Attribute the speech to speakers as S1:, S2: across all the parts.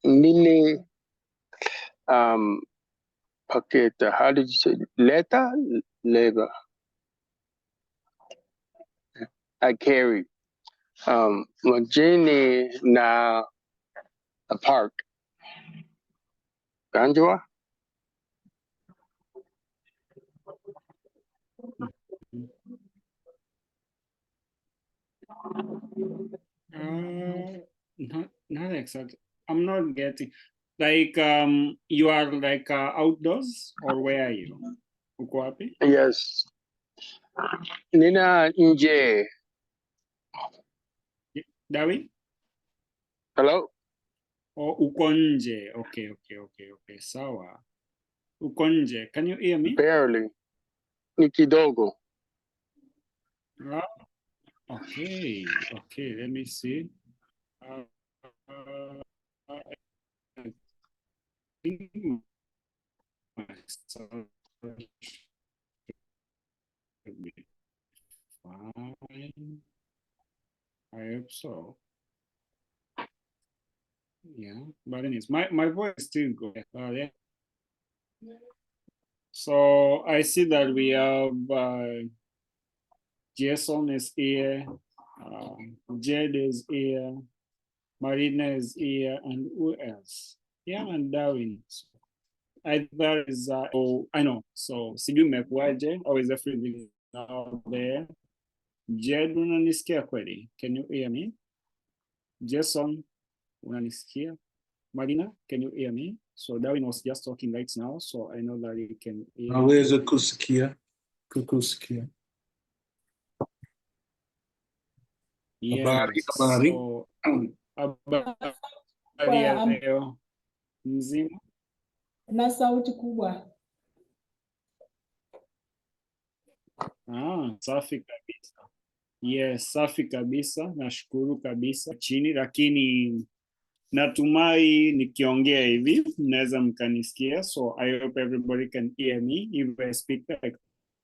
S1: Nini packet. How did you say it? Letter? Labor. I carry. Magini na a park. Ganjwa?
S2: Not exactly. I'm not getting. Like you are like outdoors, or where are you? Uko wapi?
S1: Yes. Nina nje.
S2: Dawi?
S1: Hello?
S2: Oh, uko nje. Okay. Sawa. Uko nje. Can you hear me?
S1: Barely. Nikidogo.
S2: Ah, okay. Let me see. I think my sound should be fine. I hope so. Yeah, but anyways, my voice is still good. Yeah. So I see that we have Jason is here, Jed is here, Marina is here, and who else? Yeah, and Darwin. Either is oh, I know. So sijui mmekuaje, or is everything out there? Jed, unanisikia kweli? Can you hear me? Jason, unanisikia? Marina, can you hear me? So Darwin was just talking right now, so I know that he can hear me.
S3: Where's the kusikia? Kukusikia.
S2: Yes. So habari ya leo mzima?
S4: Na sauti kubwa.
S2: Safi kabisa. Yes, safi kabisa. Nashukuru kabisa chini, lakini natumai nikiongea hivi mnaweza mkanisikia. So I hope everybody can hear me if I speak like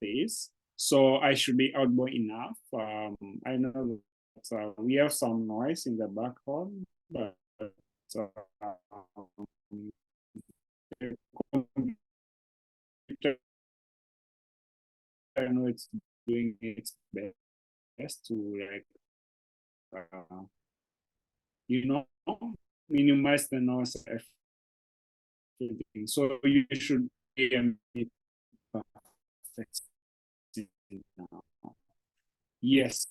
S2: this. So I should be audible enough. I know that we have some noise in the background, but I know it's doing its best to like minimize the noise of everything. So you should hear me perfect now. Yes.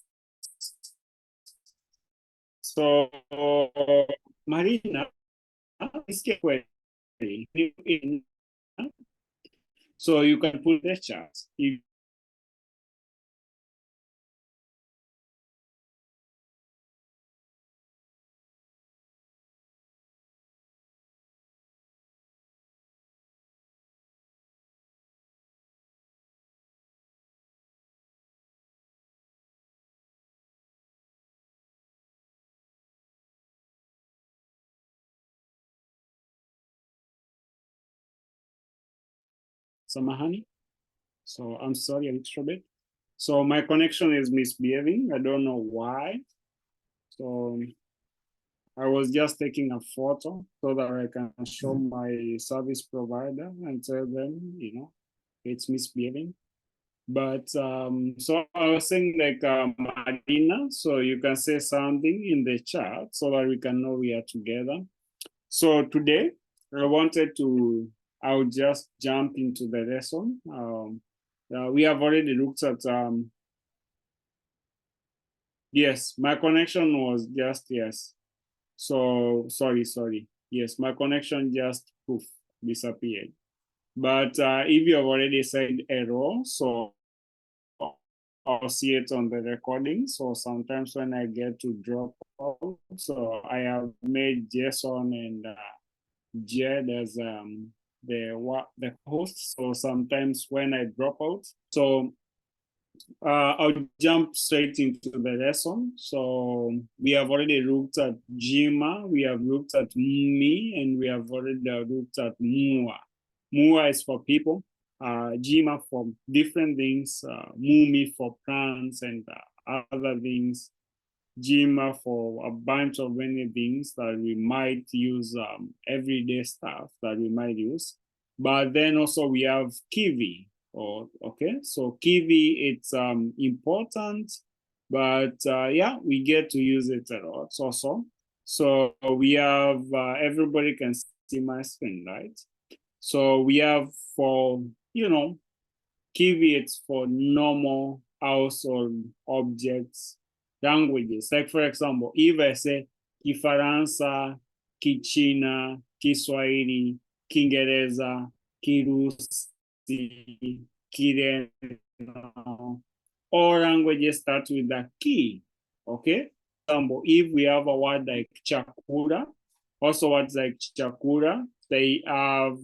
S2: So Marina, so you can put the chat. Samahani. So I'm sorry a little bit. So my connection is misbehaving. I don't know why. So I was just taking a photo so that I can show my service provider and tell them, it's misbehaving. But so I was saying like Marina, so you can say something in the chat so that we can know we are together. So today I'll just jump into the lesson. We have already looked at, yes, my connection was just, yes. So sorry. Yes, my connection just poof, disappeared. But if you have already said error, so I'll see it on the recording. So sometimes when I get to drop out, so I have made Jason and Jed as the host. So sometimes when I drop out, so I'll jump straight into the lesson. So we have already looked at Jima, we have looked at me, and we have already looked at Mua. Mua is for people, Jima for different things, Mumi for plants and other things. jima for a bunch of many things that we might use, everyday stuff that we might use. But then also we have kiwi, okay, so kiwi, it's important, but yeah, we get to use it a lot also. So we have, everybody can see my screen, right? So we have for, kiwi, it's for normal household objects, languages. Like for example, if I say Kifaransa, Kichina, Kiswahili, Kiingereza, Kirusi, Kireno, all languages start with the ki, okay? For example, if we have a word like chakura, also words like chakura, they have,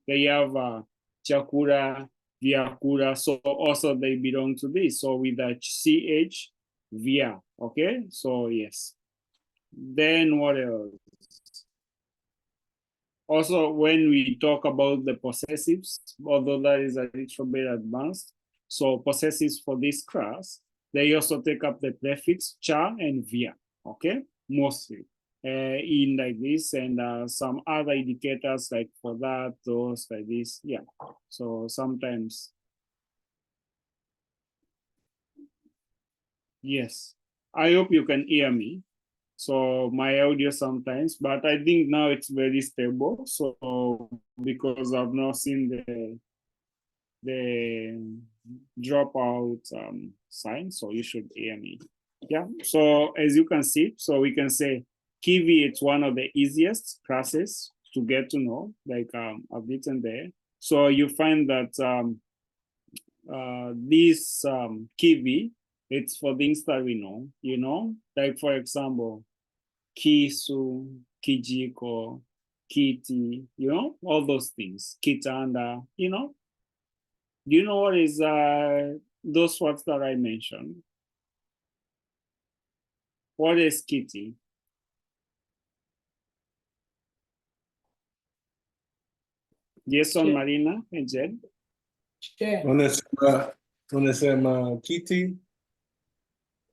S2: they have chakura, vyakura, so also they belong to this. So with the ch, via, okay? So yes. Then what else? Also, when we talk about the possessives, although that is a little bit advanced, so possessives for this class, they also take up the prefix cha and via, okay? Mostly in like this, and some other indicators like for that, those, like this, yeah. So sometimes, yes. I hope you can hear me. So my audio sometimes, but I think now it's very stable. So because I've not seen the dropout sign, so you should hear me. Yeah. So as you can see, so we can say Kiwi, it's one of the easiest classes to get to know, like I've written there. So you find that this Kiwi, it's for things that we know, like for example, kisu, kijiko, kiti, all those things, kitanda, Do you know what is those words that I mentioned? What is kitty? Jason,
S4: Chair.
S2: Marina, and Jed?
S4: Chair.
S3: Unasema kiti?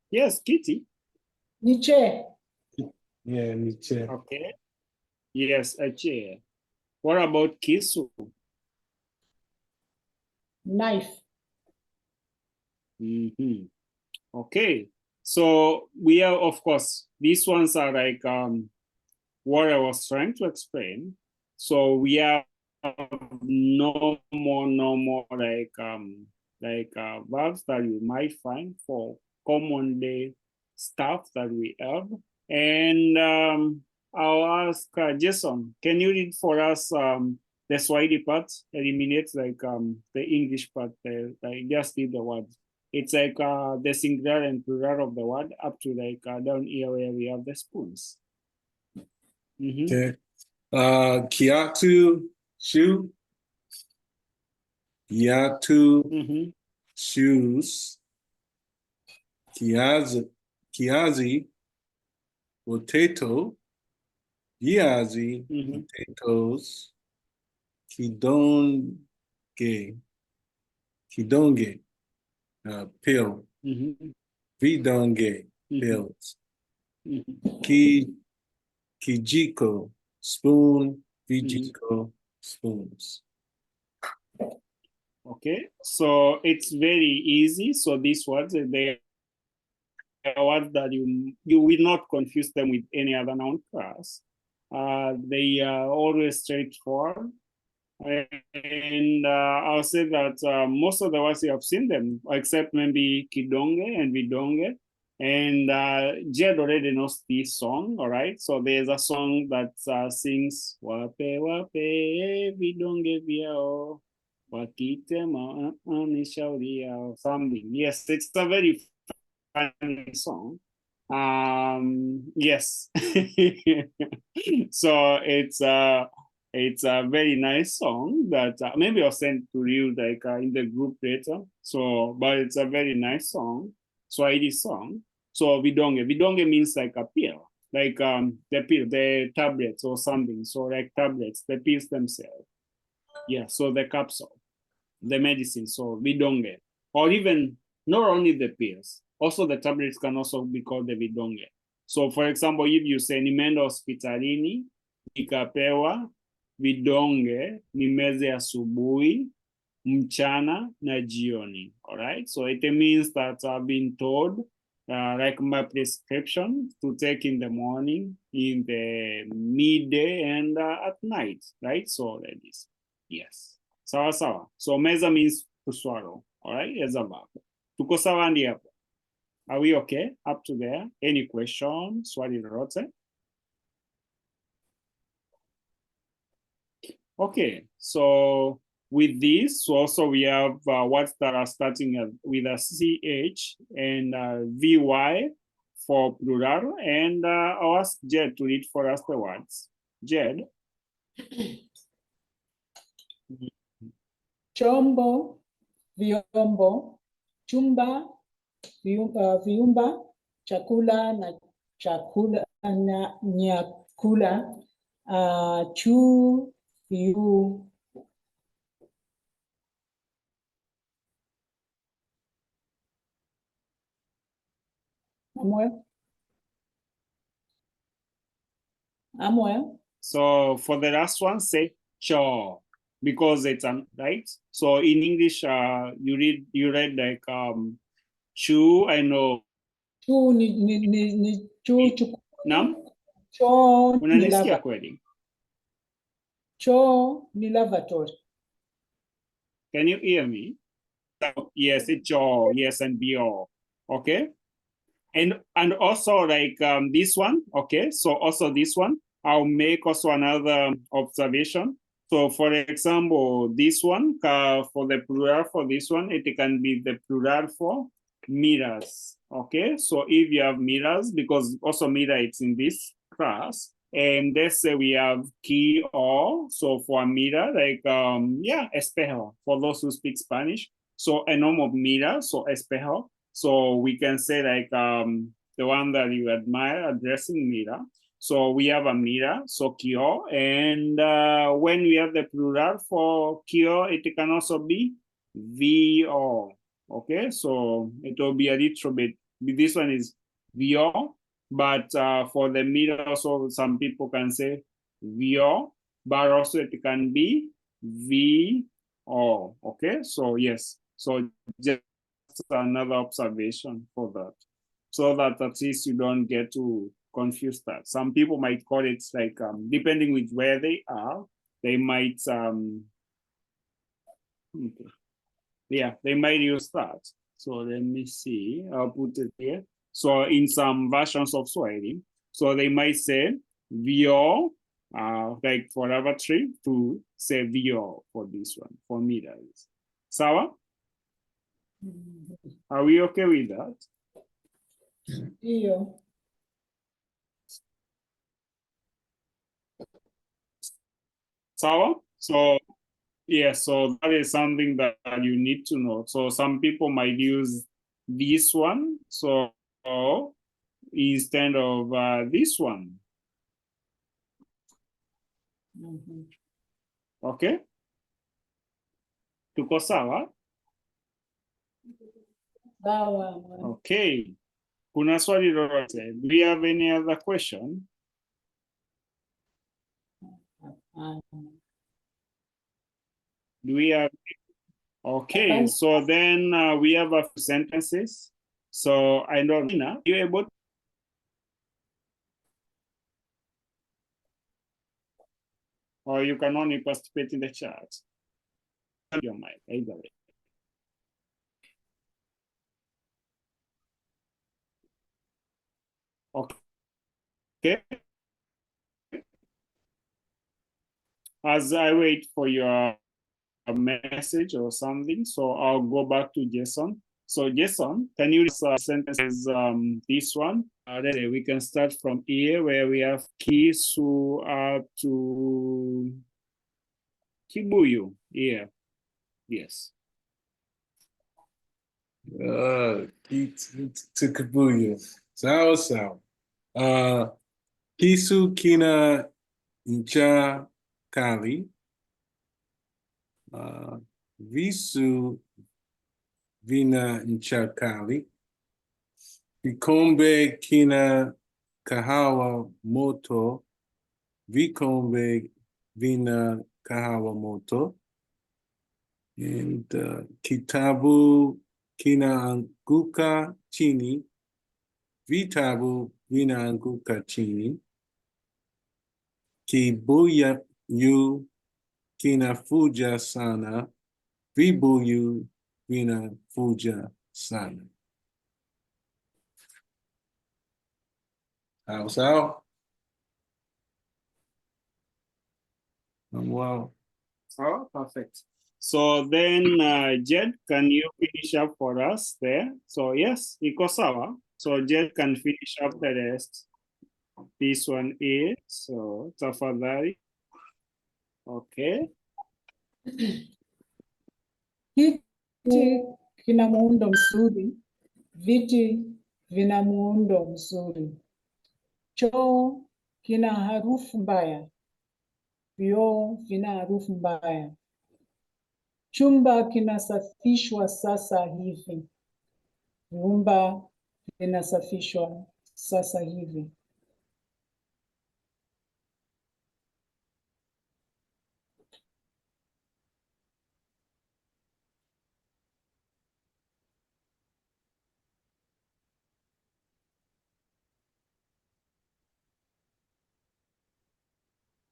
S2: Yes, kitty.
S4: Ni chair.
S3: Yeah, ni chair.
S2: Okay. Yes, a chair. What about kisu?
S4: Knife.
S2: Okay. So we have, of course, these ones are like what I was trying to explain. So we have no more like verbs that you might find for common day stuff that we have. And I'll ask Jason, can you read for us the Swahili part? Eliminate like the English part, like just read the words. It's like the singular and plural of the word up to like down here where we have the spoons.
S3: Okay. Kiatu, shoe. Kiatu, shoes. Kiazi, potato. Viazi, potatoes. Kidonge, pill. Vidonge, pills. Kijiko, spoon. Vijiko, spoons.
S2: Okay, so it's very easy. So these words, they are words that you will not confuse them with any other noun class. They are always straightforward. And I'll say that most of the words you have seen them, except maybe Kidonge and Vidonge. And Jed already knows this song, all right? So there's a song that sings Wape Wape Vidonge Viao Wakitema Anishauri or something. Yes, it's a very funny song. Yes. So it's a very nice song that maybe I'll send to you like in the group later. So, but it's a very nice song, Swahili song. So vidonge means like a pill, like the pill, the tablets or something. So like tablets, the pills themselves. Yeah. So the capsule, the medicine. So vidonge, or even not only the pills, Also, the tablets can also be called the vidonge. So, for example, if you say nimeenda hospitalini, nikapewa vidonge, nimeze asubuhi, mchana na jioni. All right. So it means that I've been told, like my prescription to take in the morning, in the midday, and at night. Right. So that is yes. Sawa sawa. So meza means to swallow. All right. As a verb. Tuko sawa ndi hapo. Are we okay up to there? Any questions? Swali lolote? Okay, so with this, so also we have words that are starting with a CH and VY for plural, and I'll ask Jed to read for us the words. Jed.
S4: Chombo, vyombo, chumba, viumba, chakula na chakula na nyakula, chuu, yu. Amwell?
S2: So for the last one, say cho, because it's right. So in English, you read like chu. I know.
S4: Chuu ni chuu
S2: Nam?
S4: choo ni
S2: Unanisikia kweli?
S4: choo ni lavatory.
S2: Can you hear me? Yes, it's cho. Yes, and bio. Okay. And also like this one. Okay. So also this one, I'll make also another observation. So for example, this one for the plural for this one, it can be the plural for mirrors. Okay. So if you have mirrors, because also mirror it's in this class, and let's say we have key or, so for a mirror, like yeah, espejo for those who speak Spanish. So a norm of mirror, so espejo. So we can say like the one that you admire, a dressing mirror. So we have a mirror, so kio, and when we have the plural for kio, it can also be VO. Okay, so it will be a little bit. This one is VO, but for the mirror, also some people can say VO, but also it can be VO. Okay, so yes, so just another observation for that, so that at least you don't get to confuse that. Some people might call it like depending with where they are, they might okay. Yeah, they might use that. So let me see, I'll put it here. So in some versions of Swahili, so they might say vio, like for lavatory, to say vio for this one. For me, that is. Sawa? Are we okay with that?
S4: Yeah.
S2: Sawa? So yeah, so that is something that you need to know. So some people might use this one, so instead of this one. Okay? Tuko sawa? Okay. Kuna swali lolote? Do you have any other question? Do we have? Okay, so then we have a few sentences. So I know, Nina, you able to? Or you can only participate in the chat. Your mic, either way. Okay. As I wait for your message or something, so I'll go back to Jason. So Jason, can you read sentences this one? We can start from here where we have Kisu to Kibuyu. Yeah. Yes.
S3: Kibuyu. Sawa. Kisu kina ncha kali. Visu vina ncha kali. Vikombe kina kahawa moto. Vikombe vina kahawa moto. And kitabu kinaanguka chini. Vitabu vinaanguka chini. Kibuya yu kinafuja sana. Vibuyu vinafuja sana. How's out? Wow.
S2: Oh, perfect. So then, Jed, can you finish up for us there? So yes, iko sawa. So Jed can finish up the rest. This one is, so tafadhali. Okay.
S4: Kiti kina muundo mzuri. Viti vina muundo mzuri. Choo kina harufu mbaya. Vyoo vina harufu mbaya. Chumba kinasafishwa sasa hivi. Vyumba vinasafishwa sasa hivi.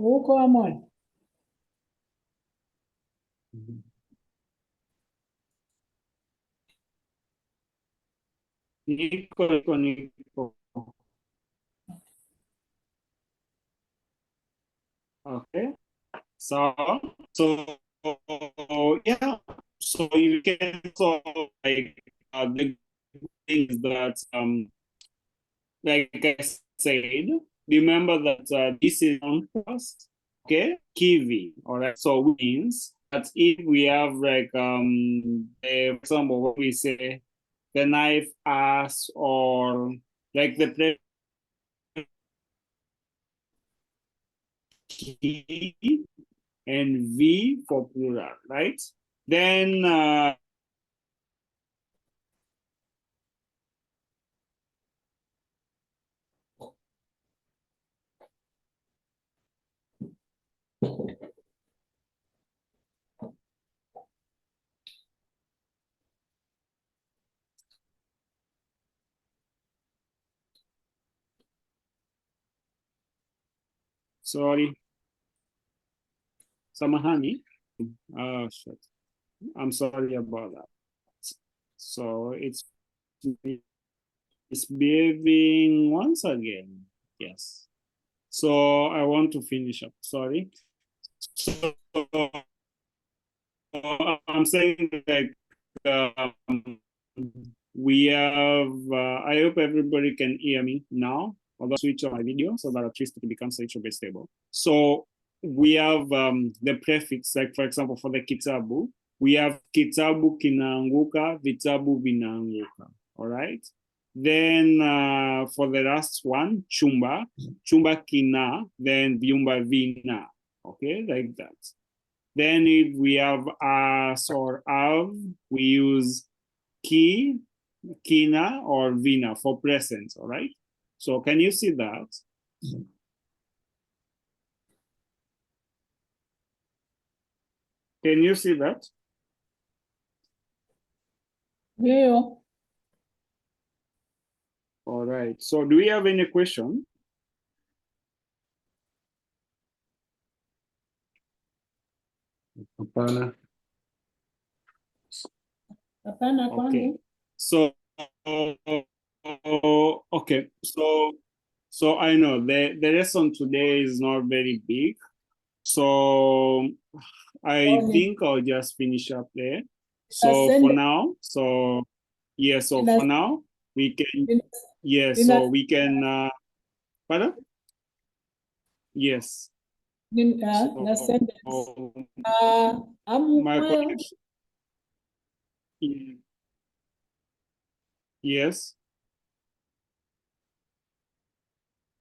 S4: Uko Amon?
S2: Niko. Okay. So yeah. So you can so like the things that like I said, remember that this is on first, okay, kiwi. All right. So means that if we have like for example, what we say, the knife ass or like the key and V for plural, right? Then sorry, samahani. Oh shit. I'm sorry about that. So it's behaving once again. Yes. So I want to finish up. Sorry. So I'm saying like we have. I hope everybody can hear me now. Although switch on my video so that at least it becomes a little bit stable. So we have the prefix, like for example, for the kitabu, we have kitabu kinaanguka, vitabu vinaanguka. All right. Then for the last one, chumba kina, then vyumba vina. Okay, like that. Then if we have as or av, we use ki, kina, or vina for present. All right. So can you see that? Can you see that?
S4: Yeah.
S2: All right. So do we have any question?
S3: Hapana.
S4: Hapana
S2: Okay.
S4: kwangu.
S2: So okay. So I know the lesson today is not very big. So I think I'll just finish up there. So for now, so yeah, so for now we can so we can pardon? Yes.
S4: Na sentence.
S2: So, my
S4: Amwe
S2: connection. Yes.